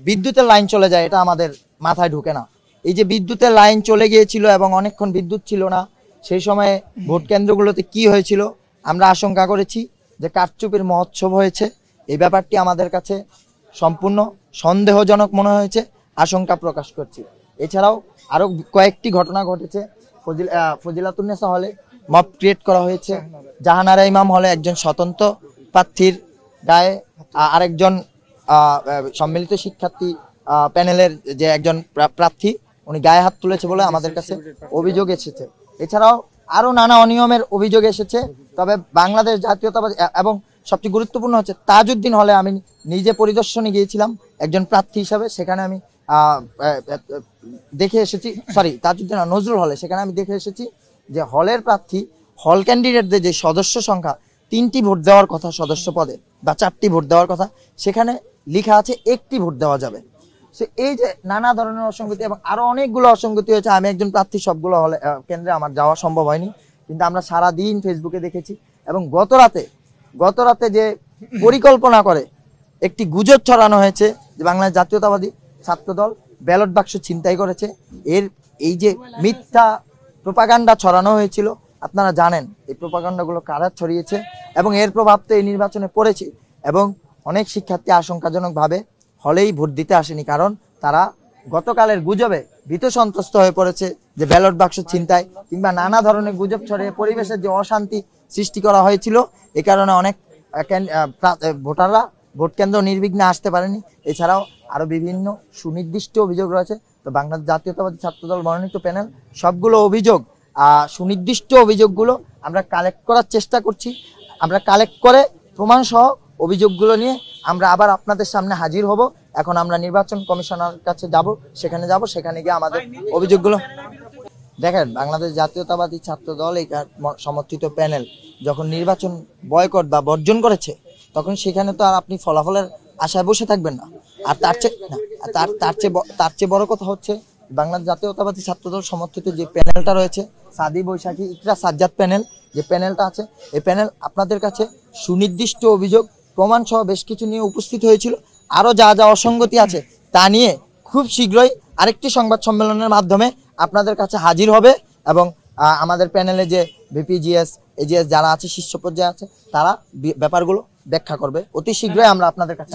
বিদ্যুতের লাইন চলে যায়, এটা আমাদের মাথায় ঢুকে না। এই যে বিদ্যুতের লাইন চলে গিয়েছিল এবং অনেকক্ষণ বিদ্যুৎ ছিল না, সেই সময়ে ভোট কেন্দ্রগুলোতে কি হয়েছিল আমরা আশঙ্কা করেছি যে কারচুপির মহোৎসব হয়েছে। এই ব্যাপারটি আমাদের কাছে সম্পূর্ণ সন্দেহজনক মনে হয়েছে, আশঙ্কা প্রকাশ করছি। এছাড়াও আরও কয়েকটি ঘটনা ঘটেছে। ফজিলাতুন্নেসা হলে মব ক্রিয়েট করা হয়েছে, জাহানারা ইমাম হলে একজন স্বতন্ত্র প্রার্থীর গায়ে আরেকজন সম্মিলিত শিক্ষার্থী প্যানেলের যে একজন প্রার্থী উনি গায়ে হাত তুলেছে বলে আমাদের কাছে অভিযোগ এসেছে। এছাড়াও আরও নানা অনিয়মের অভিযোগ এসেছে। তবে বাংলাদেশ জাতীয়তাবাদী এবং সবচেয়ে গুরুত্বপূর্ণ হচ্ছে তাজউদ্দিন হলে আমি নিজে পরিদর্শনে গিয়েছিলাম একজন প্রার্থী হিসাবে, সেখানে আমি দেখে এসেছি, তাজউদ্দিন নজরুল হলে, সেখানে আমি দেখে এসেছি যে হলের প্রার্থী হল ক্যান্ডিডেটদের যে সদস্য সংখ্যা 3টি ভোট দেওয়ার কথা সদস্য পদে বা 4টি ভোট দেওয়ার কথা, সেখানে লেখা আছে 1টি ভোট দেওয়া যাবে। সো এই যে নানা ধরনের অসঙ্গতি এবং আরো অনেকগুলো অসঙ্গতি হয়েছে। আমি একজন প্রার্থী, সবগুলো হলে কেন্দ্রে আমার যাওয়া সম্ভব হয়নি, কিন্তু আমরা সারাদিন ফেসবুকে দেখেছি। এবং গত রাতে যে পরিকল্পনা করে একটি গুজব ছড়ানো হয়েছে যে বাংলাদেশ জাতীয়তাবাদী ছাত্রদল ব্যালট বাক্স ছিনতাই করেছে, এই যে মিথ্যা প্রোপাগান্ডা ছড়ানো হয়েছিল, আপনারা জানেন এই প্রোপাগান্ডাগুলো কারা ছড়িয়েছে এবং এর প্রভাব তো এই নির্বাচনে পড়েছে। এবং অনেক শিক্ষার্থী আশঙ্কাজনকভাবে হলেই ভোট দিতে আসেনি, কারণ তারা গতকালের গুজবে ভীত সন্ত্রস্ত হয়ে পড়েছে যে ব্যালট বাক্স ছিনতাই কিংবা নানা ধরনের গুজব ছড়িয়ে পরিবেশের যে অশান্তি সৃষ্টি করা হয়েছিল, এ কারণে অনেক ভোটাররা ভোট কেন্দ্র নির্বিঘ্নে আসতে পারেনি। এছাড়াও আরও বিভিন্ন সুনির্দিষ্ট অভিযোগ রয়েছে। তো বাংলাদেশ জাতীয়তাবাদী ছাত্রদল মনোনীত প্যানেল সবগুলো অভিযোগ, সুনির্দিষ্ট অভিযোগগুলো আমরা কালেক্ট করার চেষ্টা করছি। আমরা কালেক্ট করে প্রমাণসহ অভিযোগগুলো নিয়ে আমরা আবার আপনাদের সামনে হাজির হব। এখন আমরা নির্বাচন কমিশনার কাছে যাব, সেখানে গিয়ে আমাদের অভিযোগগুলো দেখেন। বাংলাদেশ জাতীয়তাবাদী ছাত্রদল এই সমর্থিত প্যানেল যখন নির্বাচন বয়কট বা বর্জন করেছে, তখন সেখানে তো আর আপনি ফলাফলের আশায় বসে থাকবেন না। আর তার চেয়ে বড় কথা হচ্ছে বাংলাদেশ জাতীয়তাবাদী ছাত্রদল সমর্থিত যে প্যানেলটা রয়েছে, সাদি বৈশাখী ইকরা সাজ্জাদ প্যানেল, যে প্যানেলটা আছে, এই প্যানেল আপনাদের কাছে সুনির্দিষ্ট অভিযোগ প্রমাণ সহ বেশ কিছু নিয়ে উপস্থিত হয়েছিল। আরও যা যা অসঙ্গতি আছে তা নিয়ে খুব শীঘ্রই আরেকটি সংবাদ সম্মেলনের মাধ্যমে আপনাদের কাছে হাজির হবে এবং আমাদের প্যানেলে যে ভিপিজিএস এজিএস যারা আছে শীর্ষ পর্যায়ে আছে, তারা ব্যাপারগুলো ব্যাখ্যা করবে। অতি শীঘ্রই আমরা আপনাদের কাছে।